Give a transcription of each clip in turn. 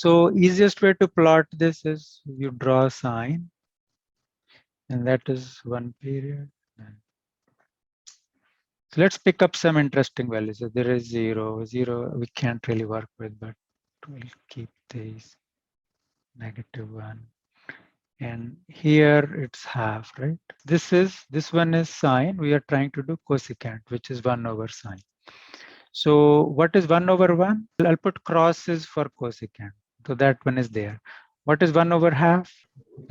So easiest way to plot this is you draw a sine, and that is one period. So let's pick up some interesting values. So there is 0, 0 we can't really work with, but we'll keep these -1. And here it's half, right? This one is sine. We are trying to do cosecant, which is 1 over sine. So what is 1 over 1? I'll put crosses for cosecant. So that one is there. What is 1 over half?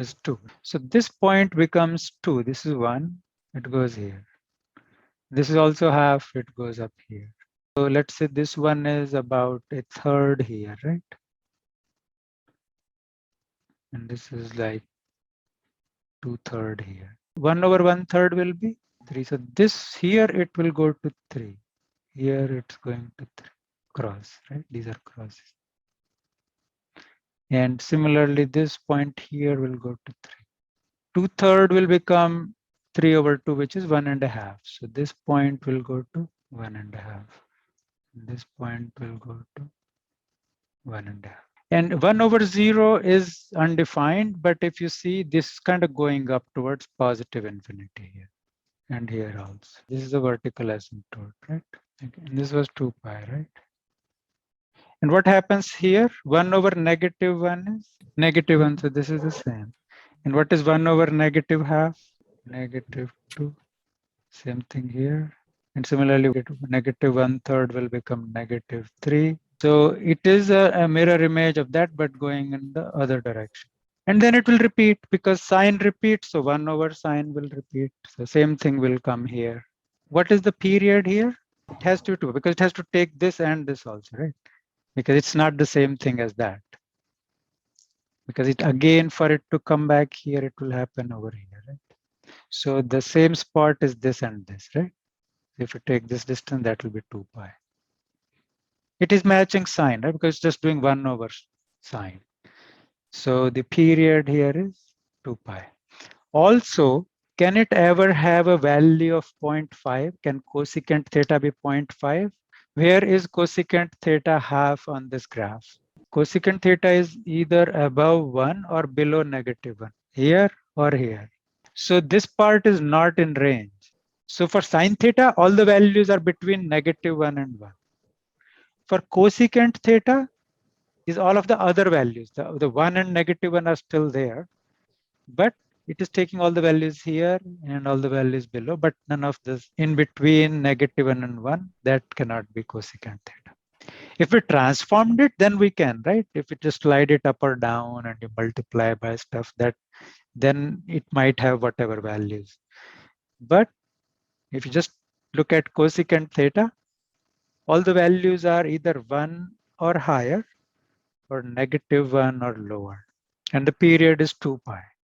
Is 2. So this point becomes 2. This is 1. It goes here. This is also half. It goes up here. So let's say this one is about a third here, right? And this is like 2/3 here. 1 over 1/3 will be 3. So this here it will go to 3. Here it's going to 3. Cross, right? These are crosses. And similarly, this point here will go to 3. 2/3 will become 3 over 2, which is 1.5. So this point will go to 1.5. This point will go to 1.5. And 1 over 0 is undefined, but if you see this kind of going up towards positive infinity here. And here also. This is the vertical asymptote, right? Okay. And this was 2 pi, right? And what happens here? 1 over -1 is -1. So this is the same. And what is 1 over -half? -2. Same thing here. And similarly, -1/3 will become -3. So it is a mirror image of that, but going in the other direction. And then it will repeat because sine repeats. So 1 over sine will repeat. So same thing will come here. What is the period here? It has to do because it has to take this and this also, right? Because it's not the same thing as that. Because it again, for it to come back here, it will happen over here, right? So the same spot is this and this, right? If you take this distance, that will be 2 pi. It is matching sine, right? Because it's just doing 1 over sine. So the period here is 2 pi. Also, can it ever have a value of 0.5? Can cosecant theta be 0.5? Where is cosecant theta half on this graph? Cosecant theta is either above 1 or below -1, here or here. So this part is not in range. So for sine theta, all the values are between -1 and 1. For cosecant theta is all of the other values. The 1 and -1 are still there, but it is taking all the values here and all the values below, but none of this in between -1 and 1, that cannot be cosecant theta. If we transformed it, then we can, right? If we just slide it up or down and you multiply by stuff, that then it might have whatever values. But if you just look at cosecant theta, all the values are either 1 or higher or -1 or lower. And the period is 2 pi.